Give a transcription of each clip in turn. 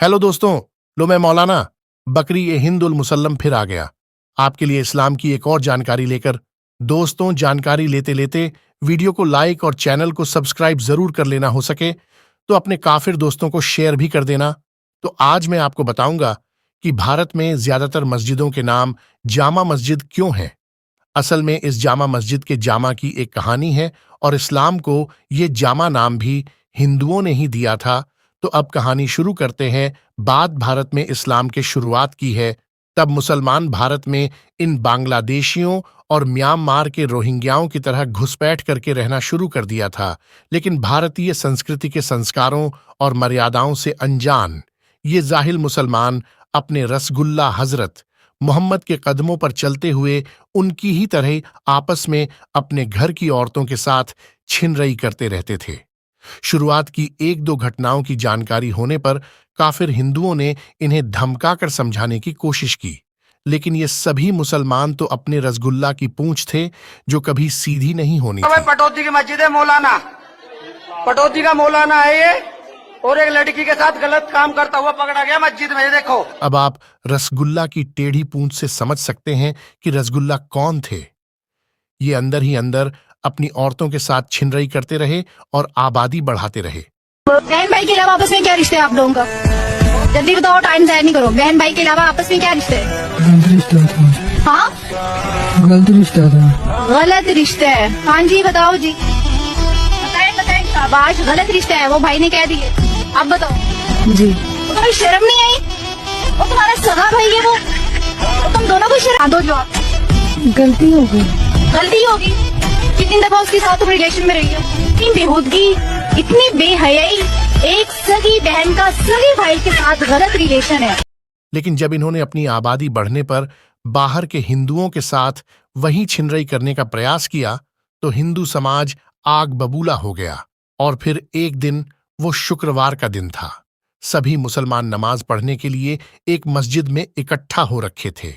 Hello दोस्तों। लो मैं मौलाना बकरी ए हिंद उल मुसल्लम फिर आ गया आपके लिए इस्लाम की एक और जानकारी लेकर। दोस्तों, जानकारी लेते लेते वीडियो को लाइक और चैनल को सब्सक्राइब जरूर कर लेना, हो सके तो अपने काफिर दोस्तों को शेयर भी कर देना। तो आज मैं आपको बताऊंगा कि भारत में ज्यादातर मस्जिदों के नाम जामा मस्जिद क्यों हैं। असल में इस जामा मस्जिद के जामा की एक कहानी है और इस्लाम को ये जामा नाम भी हिंदुओं ने ही दिया था। तो अब कहानी शुरू करते हैं। बात भारत में इस्लाम के शुरुआत की है। तब मुसलमान भारत में इन बांग्लादेशियों और म्यांमार के रोहिंग्याओं की तरह घुसपैठ करके रहना शुरू कर दिया था, लेकिन भारतीय संस्कृति के संस्कारों और मर्यादाओं से अनजान ये जाहिल मुसलमान अपने रसगुल्ला हजरत मोहम्मद के कदमों पर चलते हुए उनकी ही तरह आपस में अपने घर की औरतों के साथ छिनरई करते रहते थे। शुरुआत की एक दो घटनाओं की जानकारी होने पर काफिर हिंदुओं ने इन्हें धमकाकर समझाने की कोशिश की, लेकिन ये सभी मुसलमान तो अपने रसगुल्ला की पूंछ थे जो कभी सीधी नहीं होनी थी। पटौदी की मस्जिद है, मौलाना पटौदी का मौलाना है ये, और एक लड़की के साथ गलत काम करता हुआ पकड़ा गया मस्जिद में। देखो, अब आप रसगुल्ला की टेढ़ी पूंछ से समझ सकते हैं कि रसगुल्ला कौन थे। ये अंदर ही अंदर अपनी औरतों के साथ छिनरई करते रहे और आबादी बढ़ाते रहे। बहन भाई के अलावा आपस में क्या रिश्ते है आप लोगों का? जल्दी बताओ, टाइम जाया नहीं करो। बहन भाई के अलावा आपस में क्या रिश्ते है? गलत रिश्ता था। हाँ, गलत रिश्ता था। गलत रिश्ते है। हाँ जी, बताओ जी, बताएं बताएं। शाबाश, गलत रिश्ते है, वो भाई ने कह दिए। अब बताओ जी। तो तुम्हें शर्म नहीं आई? वो तुम्हारा सगा भाई है वो, तो तुम दोनों को शर्म दो। जवाब, गलती हो गई। गलती होगी। कितनी दफा उसके साथ तुम रिलेशन में रही हो? इतनी बेहूदगी, इतनी बेहयाई, एक सगी बहन का सगे भाई के साथ गलत रिलेशन है। लेकिन जब इन्होंने अपनी आबादी बढ़ने पर बाहर के हिंदुओं के साथ वही छिनरई करने का प्रयास किया तो हिंदू समाज आग बबूला हो गया। और फिर एक दिन, वो शुक्रवार का दिन था, सभी मुसलमान नमाज पढ़ने के लिए एक मस्जिद में इकट्ठा हो रखे थे।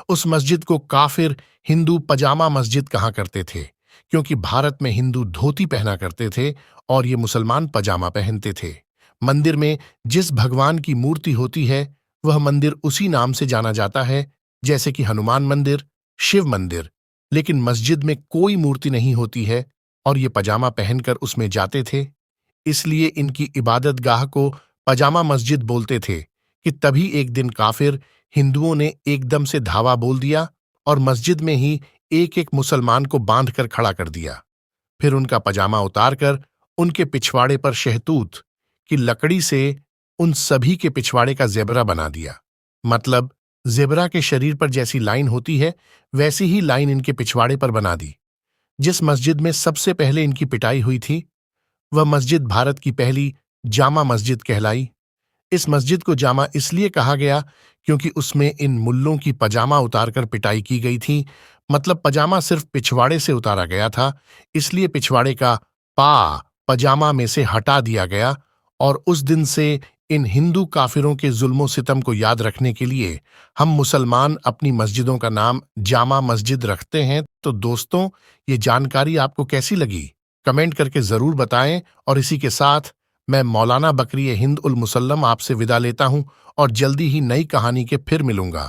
उस मस्जिद को काफिर हिंदू पजामा मस्जिद कहा करते थे, क्योंकि भारत में हिंदू धोती पहना करते थे और ये मुसलमान पजामा पहनते थे। मंदिर में जिस भगवान की मूर्ति होती है वह मंदिर उसी नाम से जाना जाता है, जैसे कि हनुमान मंदिर, शिव मंदिर। लेकिन मस्जिद में कोई मूर्ति नहीं होती है और ये पजामा पहनकर उसमें जाते थे, इसलिए इनकी इबादत गाह को पजामा मस्जिद बोलते थे। कि तभी एक दिन काफिर हिंदुओं ने एकदम से धावा बोल दिया और मस्जिद में ही एक एक मुसलमान को बांधकर खड़ा कर दिया। फिर उनका पजामा उतारकर उनके पिछवाड़े पर शहतूत की लकड़ी से उन सभी के पिछवाड़े का जेबरा बना दिया। मतलब जेबरा के शरीर पर जैसी लाइन होती है वैसी ही लाइन इनके पिछवाड़े पर बना दी। जिस मस्जिद में सबसे पहले इनकी पिटाई हुई थी वह मस्जिद भारत की पहली जामा मस्जिद कहलाई। इस मस्जिद को जामा इसलिए कहा गया क्योंकि उसमें इन मुल्लों की पजामा उतारकर पिटाई की गई थी। मतलब पजामा सिर्फ पिछवाड़े से उतारा गया था, इसलिए पिछवाड़े का पजामा में से हटा दिया गया। और उस दिन से इन हिंदू काफिरों के जुल्मों सितम को याद रखने के लिए हम मुसलमान अपनी मस्जिदों का नाम जामा मस्जिद रखते हैं। तो दोस्तों, ये जानकारी आपको कैसी लगी कमेंट करके जरूर बताएं। और इसी के साथ मैं मौलाना बकरी ए हिंद उल मुसल्लम आपसे विदा लेता हूं और जल्दी ही नई कहानी के फिर मिलूंगा।